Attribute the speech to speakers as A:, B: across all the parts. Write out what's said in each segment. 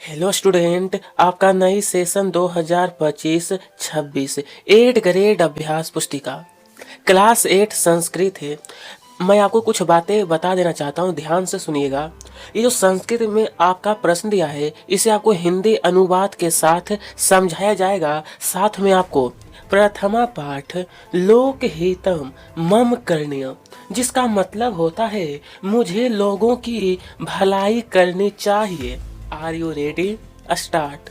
A: Hello student, आपका नई session 2025-26 8 grade अभ्यास पुस्तिका क्लास 8 संस्कृत है। मैं आपको कुछ बातें बता देना चाहता हूँ, ध्यान से सुनिएगा। ये जो संस्कृत में आपका प्रश्न दिया है, इसे आपको हिंदी अनुवाद के साथ समझाया जाएगा। साथ में आपको प्रथमा पाठ लोक हितम मम करणीय, जिसका मतलब होता है मुझे लोगों की भलाई करनी चाहिए। Are you ready? स्टार्ट।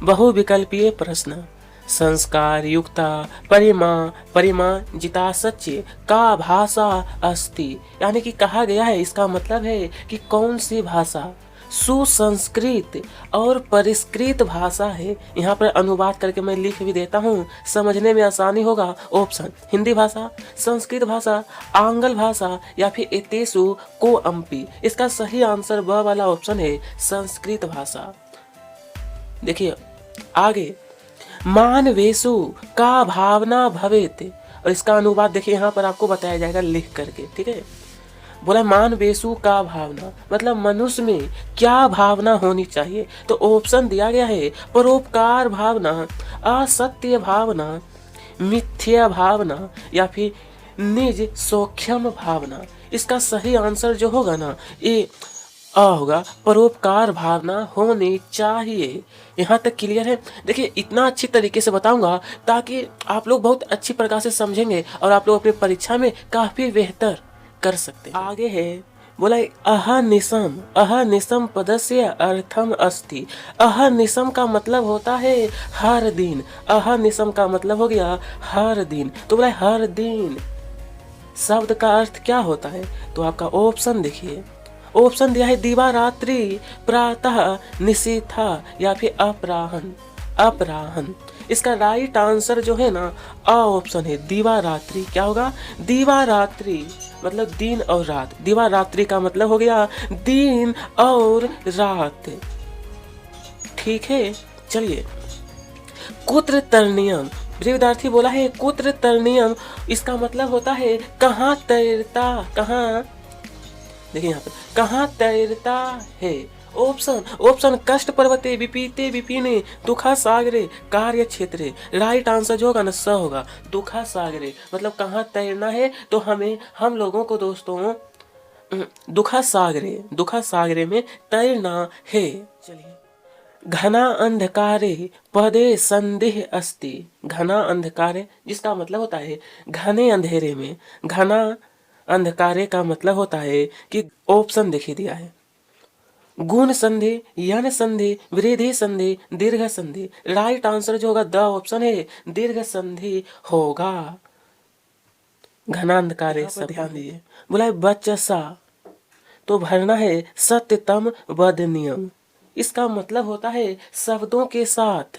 A: बहुविकल्पीय प्रश्न। संस्कार युक्ता परिमा परिमा जिता सच्चे का भाषा अस्ति, यानी कि कहा गया है, इसका मतलब है कि कौन सी भाषा सुसंस्कृत और परिष्कृत भाषा है। यहाँ पर अनुवाद करके मैं लिख भी देता हूँ, समझने में आसानी होगा। ऑप्शन हिंदी भाषा, संस्कृत भाषा, आंग्ल भाषा या फिर एतेसु को अम्पी। इसका सही आंसर ब वाला ऑप्शन है, संस्कृत भाषा। देखिए आगे, मानवेशु का भावना भवेत, और इसका अनुवाद देखिए यहाँ पर आपको बताया जाएगा लिख करके, ठीक है। बोला मानवेशु का भावना मतलब मनुष्य में क्या भावना होनी चाहिए, तो ऑप्शन दिया गया है परोपकार भावना, असत्य भावना, मिथ्या भावना या फिर निज सौख्यम भावना। इसका सही आंसर जो होगा ना, ये होगा, परोपकार भावना होनी चाहिए। यहाँ तक क्लियर है? देखिए इतना अच्छी तरीके से बताऊंगा ताकि आप लोग बहुत अच्छी प्रकार से समझेंगे और आप लोग अपनी परीक्षा में काफी बेहतर कर सकते हैं। आगे है, बोला अहनिशम पदस्य अर्थम अस्ति। अहनिशम का मतलब होता है हर दिन। अहनिशम का मतलब हो गया हर दिन, तो बोला हर दिन शब्द का अर्थ क्या होता है, तो आपका ऑप्शन देखिए। ऑप्शन दिया है दिवारात्रि, प्रातः, निशीथा या फिर अपराहन। अपराहन इसका राइट आंसर जो है ना, अ ऑप्शन है दिवारात्रि। क्या होगा? दिवारात्रि मतलब दिन और रात। दिवारात्रि का मतलब हो गया दिन और रात, ठीक है। चलिए, कुत्र तरणीयम, प्रिय विद्यार्थी बोला है कुत्र तरणीयम, इसका मतलब होता है कहाँ तैरता, कहाँ, देखिए यहाँ पर कहाँ तैरता है। ऑप्शन कष्ट पर्वते विपीते विपिने दुखा सागरे कार्य क्षेत्रे। राइट आंसर जो होगा ना स होगा, दुखा सागरे मतलब कहाँ तैरना है, तो हम लोगों को दोस्तों दुखा सागरे में तैरना है। चलिए, घना अंधकारे पदे संदेह अस्ति। घना अंधकारे जिसका मतलब होता है घने अंधेरे में। घना अंधकारे का मतलब होता है कि ऑप्शन देखिए दिया है गुण संधि, यन संधि, वृद्धि संधि, दीर्घ संधि। राइट आंसर जो होगा द ऑप्शन है, दीर्घ संधि होगा। घना अंधकारे सब ध्यान दीजिए। बोला है बचसा, तो भरना है सत्यतम वद नियम। इसका मतलब होता है शब्दों के साथ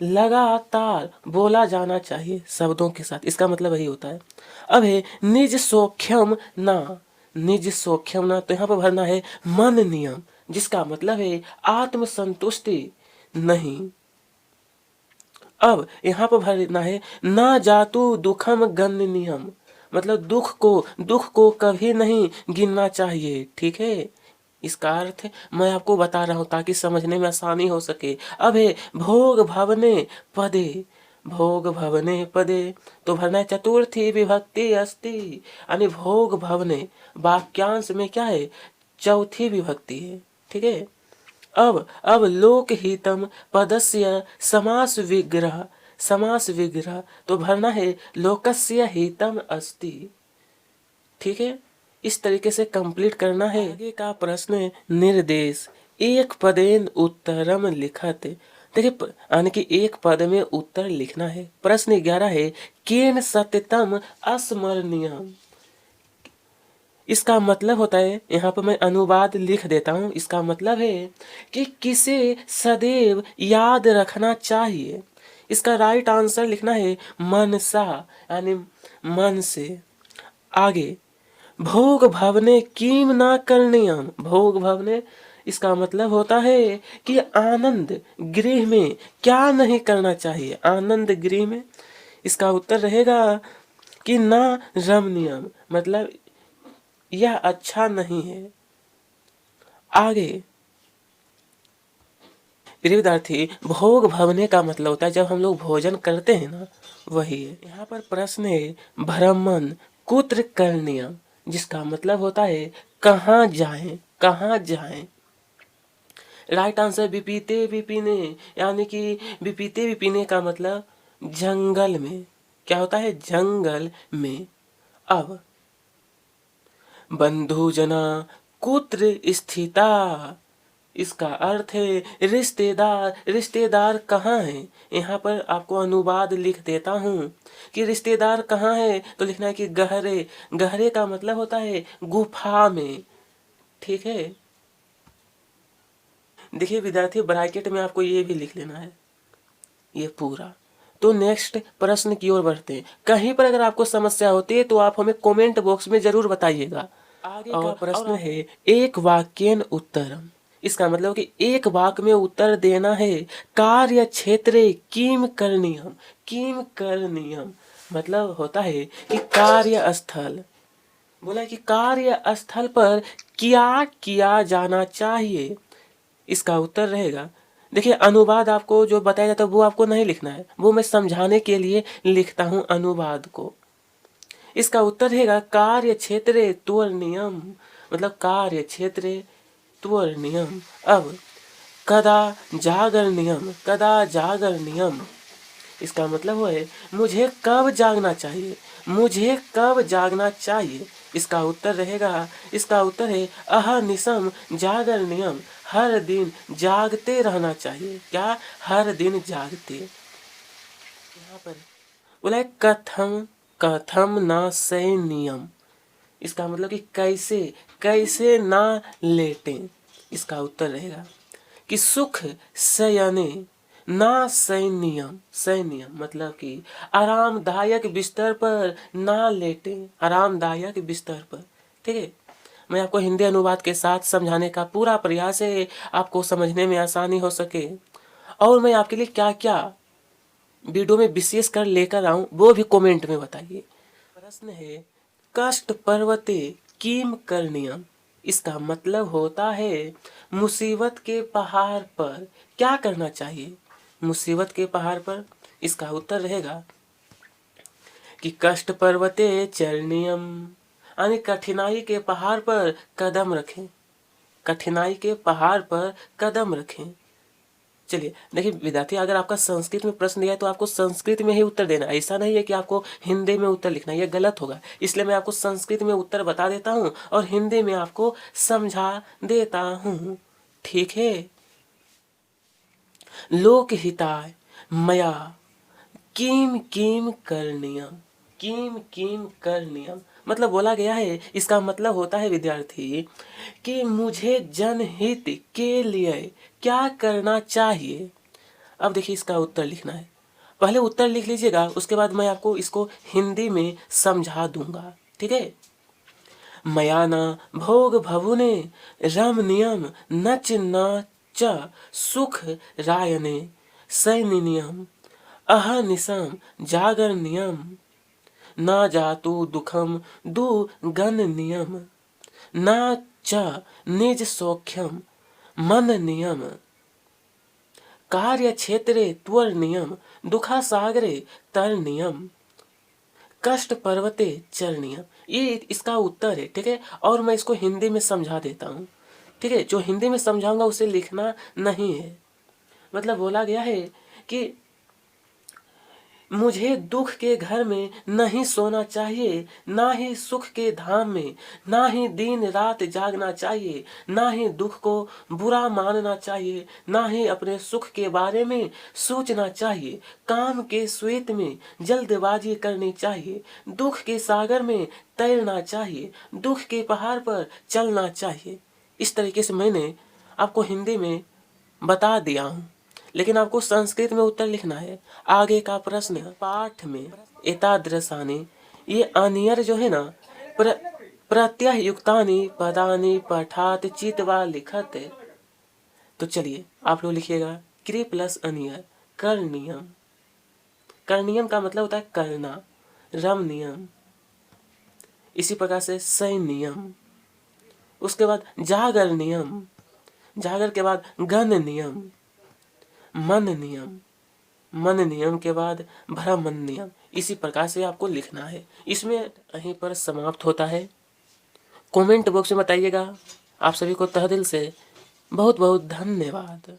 A: लगातार बोला जाना चाहिए, शब्दों के साथ, इसका मतलब यही होता है। अब है निज सौख्यम ना, निज सौख्यम ना, तो यहाँ पर भरना है मन नियम, जिसका मतलब है आत्म संतुष्टि नहीं। अब यहाँ पर भरना है ना जातु दुखम गण्य नियम, मतलब दुख को कभी नहीं गिनना चाहिए, ठीक है। इसका अर्थ मैं आपको बता रहा हूं ताकि समझने में आसानी हो सके। अब है भोग भवने पदे, भोग भवने पदे, तो भरना है चतुर्थी विभक्ति अस्ति, यानी भोग भवने वाक्यांश में क्या है, चौथी विभक्ति है, ठीक है। अब लोकहितम पदस्य समास विग्रह, समास विग्रह, तो भरना है लोकस्य हितम अस्ति, ठीक है। इस तरीके से कंप्लीट करना है। आगे का प्रश्न निर्देश एक पदेन उत्तरम लिखत। देखिए यानी कि एक पद में उत्तर लिखना है। प्रश्न 11 है केन सत्यतम अस्मरणीयम। इसका मतलब होता है, यहाँ पर मैं अनुवाद लिख देता हूँ। इसका मतलब है कि किसे सदैव याद रखना चाहिए। इसका राइट आंसर लिखना है मनसा, यानी मन से। आगे, भोग भवने कीम ना करणीयम। भोग भवने इसका मतलब होता है कि आनंद गृह में क्या नहीं करना चाहिए। आनंद गृह में इसका उत्तर रहेगा कि ना रमणीयम, मतलब यह अच्छा नहीं है। आगे, प्रिय विद्यार्थी, भोग भवने का मतलब होता है जब हम लोग भोजन करते हैं ना, वही है। यहाँ पर प्रश्न है भ्रमण कुत्र करणीयम, जिसका मतलब होता है कहाँ जाएं, कहाँ जाएं। राइट आंसर विपीते विपिने, यानी कि विपीते विपिने का मतलब जंगल में। क्या होता है? जंगल में। अब बंधुजना कुत्र स्थिता, इसका अर्थ है रिश्तेदार। रिश्तेदार कहाँ है? यहाँ पर आपको अनुवाद लिख देता हूँ कि रिश्तेदार कहाँ है, तो लिखना है कि गहरे। गहरे का मतलब होता है गुफा में। ठीक है, देखिए विद्यार्थी, ब्रैकेट में आपको ये भी लिख लेना है, ये पूरा। तो नेक्स्ट प्रश्न की ओर बढ़ते हैं। कहीं पर अगर आपको समस्या होती है तो आप हमें कमेंट बॉक्स में जरूर बताइएगा। आगे का प्रश्न है एक वाक्यन उत्तरम, इसका मतलब कि एक वाक्य में उत्तर देना है। कार्य क्षेत्रे किम करणीयम। किम करणीयम मतलब होता है कि कार्यस्थल, बोला कि कार्यस्थल पर क्या किया जाना चाहिए, इसका उत्तर रहेगा। देखिए अनुवाद आपको जो बताया जाता है वो आपको नहीं लिखना है, वो मैं समझाने के लिए लिखता हूँ अनुवाद को। इसका उत्तर रहेगा कार्य क्षेत्रे त्वरणीयम, मतलब कार्य क्षेत्रे त्वरणीयम। अब कदा जागरणीयम, कदा जागरणीयम, इसका मतलब है मुझे कब जागना चाहिए, मुझे कब जागना चाहिए। इसका उत्तर रहेगा, इसका उत्तर है अहर्निशम जागरणीयम, हर दिन जागते रहना चाहिए। क्या? हर दिन जागते। यहाँ पर बोला है कथम, कथम ना सैनियम, इसका मतलब कि कैसे, कैसे ना लेटें। इसका उत्तर रहेगा कि सुख शयने ना सैनियम। सैनियम मतलब कि आरामदायक बिस्तर पर ना लेटें, आरामदायक बिस्तर पर। ठीक है, मैं आपको हिंदी अनुवाद के साथ समझाने का पूरा प्रयास है, आपको समझने में आसानी हो सके। और मैं आपके लिए क्या क्या वीडियो में विशेष कर लेकर आऊं वो भी कमेंट में बताइए। प्रश्न है कष्ट पर्वते किम करणीयम, इसका मतलब होता है मुसीबत के पहाड़ पर क्या करना चाहिए। मुसीबत के पहाड़ पर, इसका उत्तर रहेगा कि कष्ट पर्वते चरणीयम, यानी कठिनाई के पहाड़ पर कदम रखें, कठिनाई के पहाड़ पर कदम रखें। चलिए देखिए विद्यार्थी, अगर आपका संस्कृत में प्रश्न दिया है तो आपको संस्कृत में ही उत्तर देना है, ऐसा नहीं है कि आपको हिंदी में उत्तर लिखना है, यह गलत होगा। इसलिए मैं आपको संस्कृत में उत्तर बता देता हूँ और हिंदी में आपको समझा देता हूँ। ठीक है, लोकहिताय मया किम किम करणीयम, किम किम करणीयम मतलब बोला गया है, इसका मतलब होता है विद्यार्थी कि मुझे जनहित के लिए क्या करना चाहिए। अब देखिए इसका उत्तर लिखना है, पहले उत्तर लिख लीजिएगा, उसके बाद मैं आपको इसको हिंदी में समझा दूंगा। ठीक है, मयाना भोग भवुने रमणीयम नच न च सुख रायने सैनियम अहनिशम जागरणीयम न जातु दुखम दुगन नियम न च निज सौख्यम मन नियम कार्य क्षेत्रे त्वर नियम दुखा सागरे तर नियम कष्ट पर्वते चर नियम। ये इसका उत्तर है। ठीक है, और मैं इसको हिंदी में समझा देता हूँ। ठीक है, जो हिंदी में समझाऊंगा उसे लिखना नहीं है। मतलब बोला गया है कि मुझे दुख के घर में नहीं सोना चाहिए, ना ही सुख के धाम में, ना ही दिन रात जागना चाहिए, ना ही दुख को बुरा मानना चाहिए, ना ही अपने सुख के बारे में सोचना चाहिए। काम के श्वेत में जल्दबाजी करनी चाहिए, दुख के सागर में तैरना चाहिए, दुख के पहाड़ पर चलना चाहिए। इस तरीके से मैंने आपको हिंदी में बता दिया हूँ, लेकिन आपको संस्कृत में उत्तर लिखना है। आगे का प्रश्न पाठ में एतादृशानि, ये अनियर जो है ना, प्रत्यय युक्तानि पदानि पठात चित्वा लिखत। तो चलिए आप लोग लिखिएगा क्री प्लस अनियर करनियम। करनियम का मतलब होता है करना, रमनियम, इसी प्रकार से सैनियम, उसके बाद जागर नियम, जागर के बाद गण नियम, मन नियम, मन नियम के बाद भ्रमण नियम। इसी प्रकार से आपको लिखना है। इसमें यहीं पर समाप्त होता है। कमेंट बॉक्स में बताइएगा। आप सभी को तहे दिल से बहुत बहुत धन्यवाद।